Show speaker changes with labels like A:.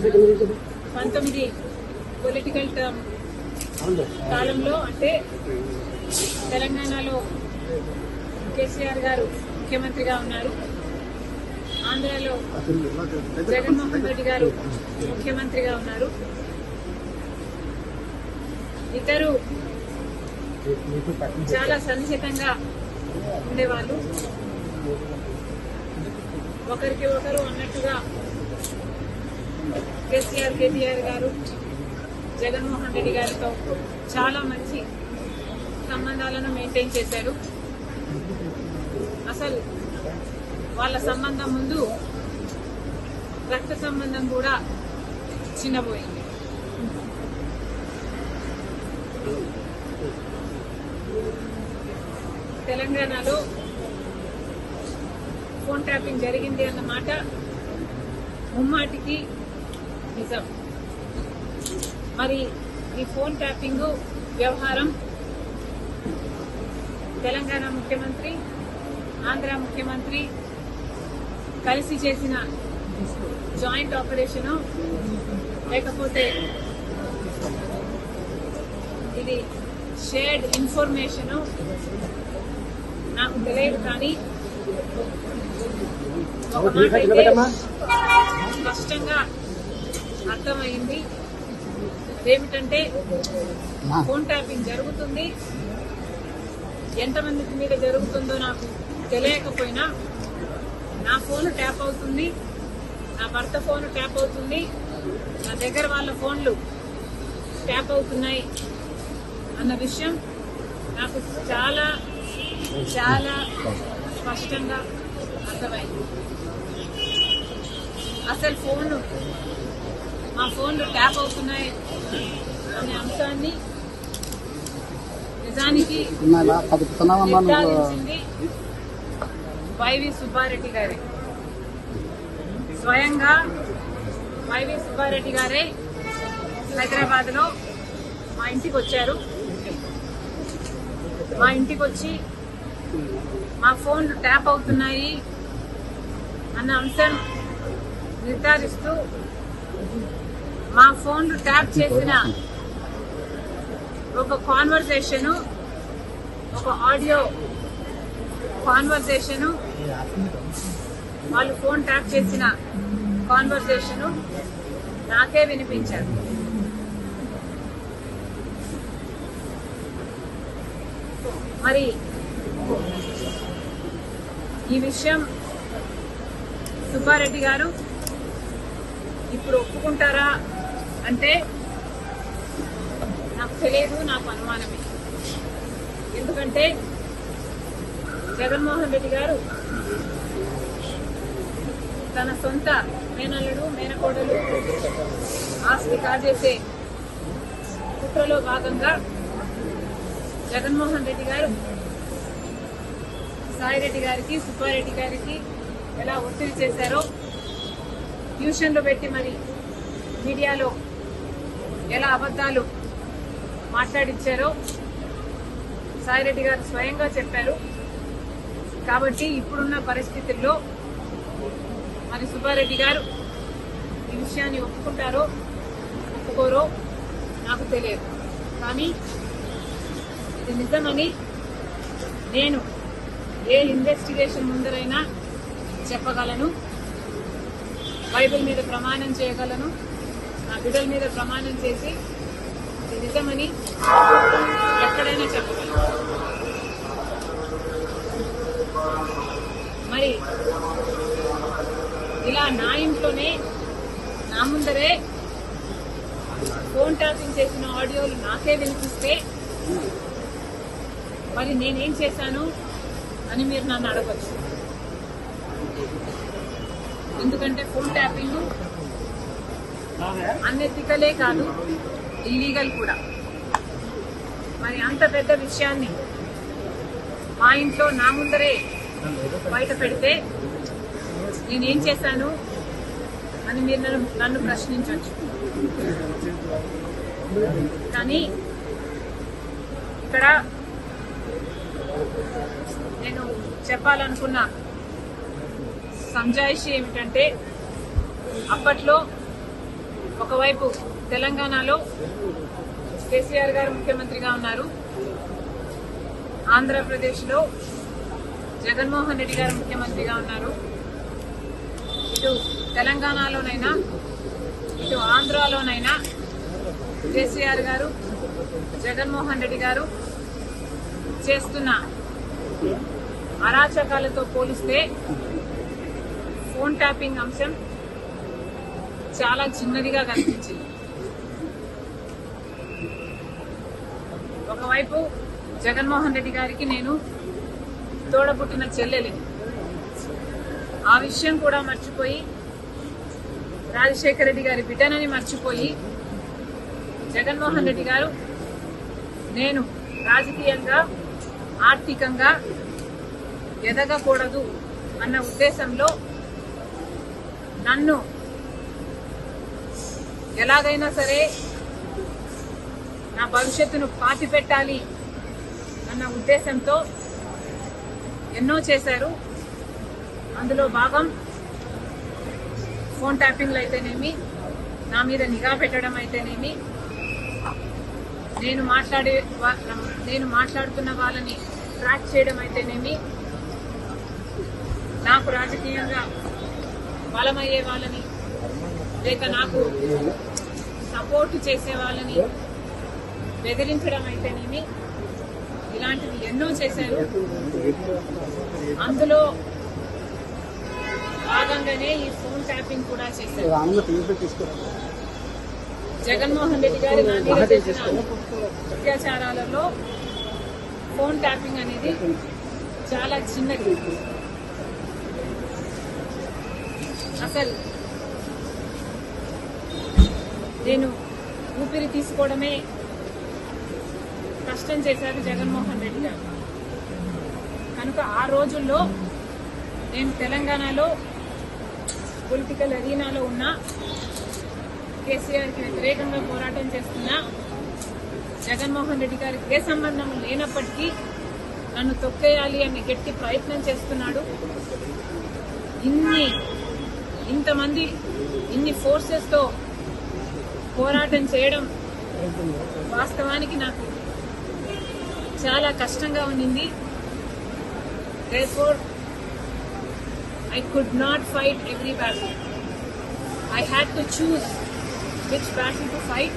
A: 19 political term కాలంలో అంటే తెలంగాణలో కేసీఆర్ గారు ముఖ్యమంత్రిగా ఉన్నారు, ఆంధ్రాలో జగన్మోహన్ రెడ్డి గారు ముఖ్యమంత్రిగా ఉన్నారు. ఇద్దరు చాలా సన్నిహితంగా ఉండేవాళ్ళు. ఒకరికి ఒకరు అన్నట్టుగా కేటీఆర్ గారు జగన్మోహన్ రెడ్డి గారితో చాలా మంచి సంబంధాలను మెయింటైన్ చేశారు. అసలు వాళ్ళ సంబంధం ముందు రక్త సంబంధం కూడా చిన్నపోయింది. తెలంగాణలో ఫోన్ ట్యాపింగ్ జరిగింది అన్నమాట ముమ్మాటికి నిజం. మరి ఈ ఫోన్ ట్యాపింగ్ వ్యవహారం తెలంగాణ ముఖ్యమంత్రి, ఆంధ్ర ముఖ్యమంత్రి కలిసి చేసిన జాయింట్ ఆపరేషను లేకపోతే ఇది షేర్డ్ ఇన్ఫర్మేషను నాకు తెలియదు. కానీ ఒక మాట అయితే స్పష్టంగా అర్థమైంది. ఏమిటంటే ఫోన్ ట్యాపింగ్ జరుగుతుంది. ఎంతమంది మీద జరుగుతుందో నాకు తెలియకపోయినా నా ఫోన్ ట్యాప్ అవుతుంది, నా భర్త ఫోన్ ట్యాప్ అవుతుంది, నా దగ్గర వాళ్ళ ఫోన్లు ట్యాప్ అవుతున్నాయి అన్న విషయం నాకు చాలా చాలా స్పష్టంగా అర్థమైంది. అసలు మా ఫోన్లు ట్యాప్ అవుతున్నాయి అనే అంశాన్ని నిజానికి నిర్ధారించింది వైవి సుబ్బారెడ్డి గారే. స్వయంగా వైవి సుబ్బారెడ్డి గారే హైదరాబాద్ లో మా ఇంటికి వచ్చారు. మా ఇంటికి వచ్చి మా ఫోన్లు ట్యాప్ అవుతున్నాయి అన్న అంశం నిర్ధారిస్తూ మా ఫోన్లు ట్యాప్ చేసిన ఒక కాన్వర్సేషన్, ఒక ఆడియో కాన్వర్సేషన్, వాళ్ళు ఫోన్ ట్యాప్ చేసిన కాన్వర్సేషన్ నాకే వినిపించారు. మరి ఈ విషయం సుబ్బారెడ్డి గారు ఇప్పుడు ఒప్పుకుంటారా అంటే నాకు తెలియదు, నాకు అనుమానమే. ఎందుకంటే జగన్మోహన్ రెడ్డి గారు తన సొంత మేనల్లుడు మేనకోడలు ఆస్తి కాజేసే కుట్రలో భాగంగా జగన్మోహన్ రెడ్డి గారు సాయిరెడ్డి గారికి, సుబ్బారెడ్డి గారికి ఎలా ఒత్తిడి చేశారో, ట్యూషన్లు పెట్టి మరి మీడియాలో ఎలా అబద్దాలు మాట్లాడించారో సాయిరెడ్డి గారు స్వయంగా చెప్పారు. కాబట్టి ఇప్పుడున్న పరిస్థితుల్లో మరి సుబ్బారెడ్డి గారు ఈ విషయాన్ని ఒప్పుకుంటారో ఒప్పుకోరో నాకు తెలియదు. కానీ ఇది నిజమని నేను ఏ ఇన్వెస్టిగేషన్ ముందరైనా చెప్పగలను, బైబిల్ మీద ప్రమాణం చేయగలను, నా బిడ్డల మీద ప్రమాణం చేసి ఇది నిజమని ఎక్కడైనా చెప్పగలను. మరి ఇలా నా ఇంట్లోనే నా ముందరే ఫోన్ ట్యాపింగ్ చేసిన ఆడియోలు నాకే వినిపిస్తే మరి నేనేం చేశాను అని మీరు నన్ను అడగచ్చు. ఎందుకంటే ఫోన్ ట్యాపింగ్ అన్ఎథికలే కాదు, ఇల్లీగల్ కూడా. మరి అంత పెద్ద విషయాన్ని మా ఇంట్లో నా ముందరే బయట పెడితే నేనేం చేశాను అని మీరు నన్ను ప్రశ్నించవచ్చు. కానీ ఇక్కడ నేను చెప్పాలనుకున్న సంజాయిషి ఏమిటంటే, అప్పట్లో ఒకవైపు తెలంగాణలో కేసీఆర్ గారు ముఖ్యమంత్రిగా ఉన్నారు, ఆంధ్రప్రదేశ్లో జగన్మోహన్ రెడ్డి గారు ముఖ్యమంత్రిగా ఉన్నారు. ఇటు తెలంగాణలోనైనా ఇటు ఆంధ్రాలోనైనా కేసీఆర్ గారు జగన్మోహన్ రెడ్డి గారు చేస్తున్న అరాచకాలతో పోలిస్తే ఫోన్ ట్యాపింగ్ అంశం చాలా చిన్నదిగా కనిపించింది. ఒకవైపు జగన్మోహన్ రెడ్డి గారికి నేను తోడబుట్టిన చెల్లెలి, ఆ విషయం కూడా మర్చిపోయి రాజశేఖర రెడ్డి గారి బిడ్డనని మర్చిపోయి జగన్మోహన్ రెడ్డి గారు నేను రాజకీయంగా ఆర్థికంగా ఎదగకూడదు అన్న ఉద్దేశంలో నన్ను ఎలాగైనా సరే నా భవిష్యత్తును పాతిపెట్టాలి అన్న ఉద్దేశంతో ఎన్నో చేశారు. అందులో భాగం ఫోన్ ట్యాపింగ్లు అయితేనేమి, నా మీద నిఘా పెట్టడం అయితేనేమి, నేను మాట్లాడుతున్న వాళ్ళని ట్రాక్ చేయడం అయితేనేమి, నాకు రాజకీయంగా బలమయ్యే వాళ్ళని లేక నాకు సపోర్ట్ చేసే వాళ్ళని బెదిరించడం అయితేనేమి, ఇలాంటివి ఎన్నో చేశారు. అందులో భాగంగానే ఈ ఫోన్ ట్యాపింగ్ కూడా చేశారు. జగన్మోహన్ రెడ్డి గారు నా మీద చేసిన అత్యాచారాలలో ఫోన్ ట్యాపింగ్ అనేది చాలా చిన్నది. అసలు నేను ఊపిరి తీసుకోవడమే కష్టం చేశారు జగన్మోహన్ రెడ్డి గారు. కనుక ఆ రోజుల్లో నేను తెలంగాణలో పొలిటికల్ అరీనాలో ఉన్న కేసీఆర్కి వ్యతిరేకంగా పోరాటం చేస్తున్న జగన్మోహన్ రెడ్డి గారికి ఏ సంబంధం లేనప్పటికీ నన్ను తొక్కేయాలి అని గట్టి ప్రయత్నం చేస్తున్నాడు. ఇంతమంది ఇన్ని ఫోర్సెస్ తో పోరాటం చేయడం వాస్తవానికి నాకు చాలా కష్టంగా ఉండింది. Therefore, I could not fight every battle. I had to choose which battle to fight.